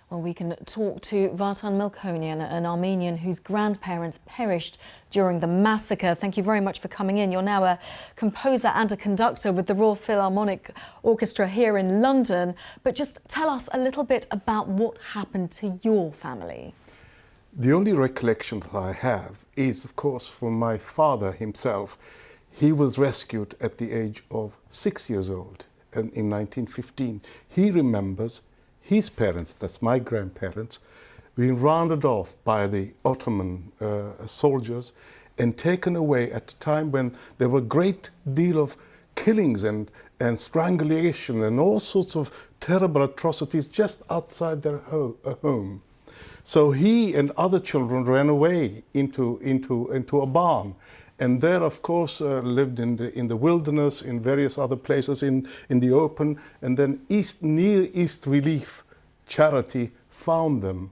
Well, we can talk to Vartan Melkonian, an Armenian whose grandparents perished during the massacre. Thank you very much for coming in. You're now a composer and a conductor with the Royal Philharmonic Orchestra here in London. But just tell us a little bit about what happened to your family. The only recollection that I have is, of course, from my father himself. He was rescued at the age of 6 years old in 1915. He remembers his parents, that's my grandparents, being rounded off by the Ottoman soldiers and taken away at a time when there were a great deal of killings and strangulation and all sorts of terrible atrocities just outside their home. So he and other children ran away into a barn, and there, of course, lived in the wilderness, in various other places in the open, and then Near East Relief Charity found them,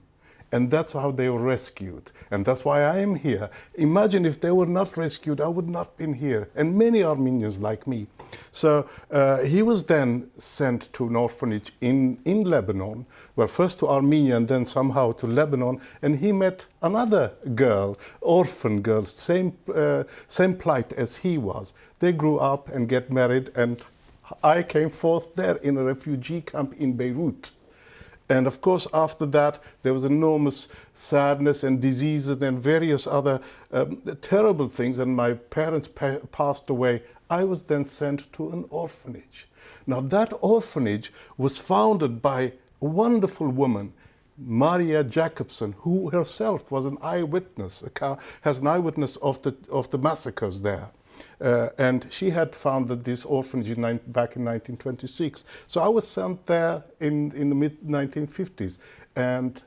and that's how they were rescued, and that's why I am here. Imagine if they were not rescued, I would not have been here, and many Armenians like me. So he was then sent to an orphanage in Lebanon, well, first to Armenia and then somehow to Lebanon, and he met another girl, orphan girl, same plight as he was. They grew up and get married, and I came forth there in a refugee camp in Beirut. And of course, after that, there was enormous sadness and diseases and various other terrible things, and my parents passed away. I was then sent to an orphanage. Now, that orphanage was founded by a wonderful woman, Maria Jacobson, who herself was an eyewitness, has an eyewitness of the massacres there. And she had founded this orphanage back in 1926. So I was sent there in the mid-1950s, and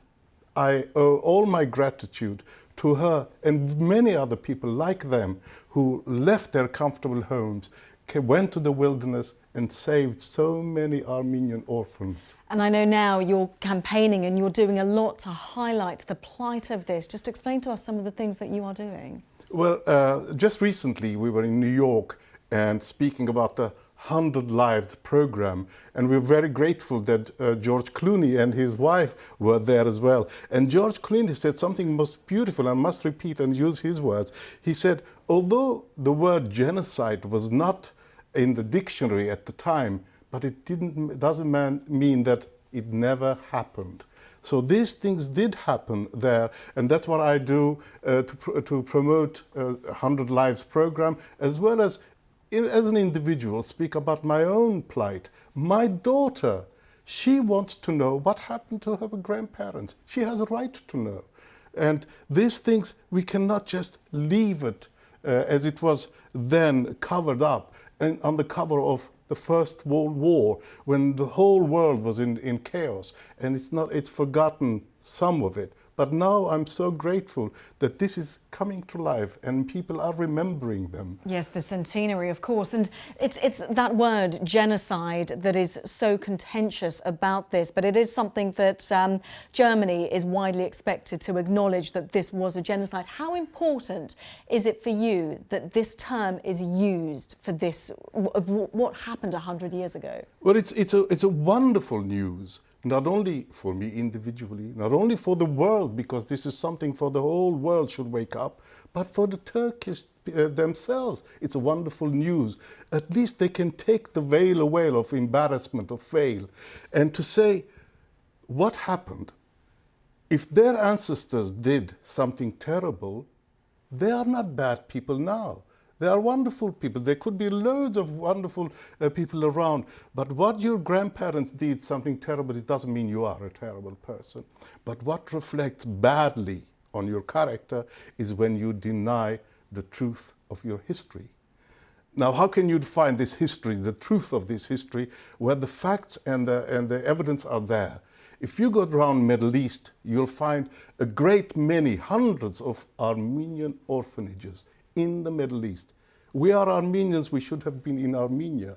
I owe all my gratitude to her and many other people like them who left their comfortable homes, went to the wilderness and saved so many Armenian orphans. And I know now you're campaigning and you're doing a lot to highlight the plight of this. Just explain to us some of the things that you are doing. Well, just recently we were in New York and speaking about the 100 Lives program, and we're very grateful that George Clooney and his wife were there as well. And George Clooney said something most beautiful, I must repeat and use his words. He said, although the word genocide was not in the dictionary at the time, but it doesn't mean that it never happened. So these things did happen there, and that's what I do to promote 100 Lives program, as well as an individual, speak about my own plight. My daughter, she wants to know what happened to her grandparents. She has a right to know. And these things, we cannot just leave it as it was then covered up and on the cover of the First World War, when the whole world was in chaos, and it's forgotten some of it. But now I'm so grateful that this is coming to life and people are remembering them. Yes, the centenary, of course. And it's that word, genocide, that is so contentious about this. But it is something that Germany is widely expected to acknowledge, that this was a genocide. How important is it for you that this term is used for this, of what happened 100 years ago? Well, it's a wonderful news. Not only for me individually, not only for the world, because this is something for the whole world should wake up, but for the Turkish themselves. It's a wonderful news. At least they can take the veil away of embarrassment, of fail, and to say what happened. If their ancestors did something terrible, they are not bad people now. They are wonderful people. There could be loads of wonderful people around. But what your grandparents did, something terrible, it doesn't mean you are a terrible person. But what reflects badly on your character is when you deny the truth of your history. Now, how can you define this history, the truth of this history, where the facts and the evidence are there? If you go around Middle East, you'll find a great many, hundreds of Armenian orphanages in the Middle East. We are Armenians, we should have been in Armenia.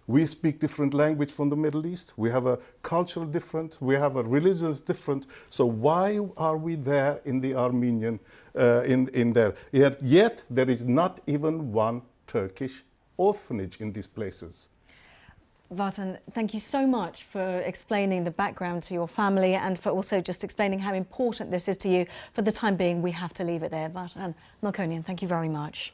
We speak different language from the Middle East. We have a cultural difference, we have a religious difference. So why are we there in the Armenian, in there? Yet there is not even one Turkish orphanage in these places. Vartan, thank you so much for explaining the background to your family and for also just explaining how important this is to you. For the time being, we have to leave it there. Vartan Melkonian, thank you very much.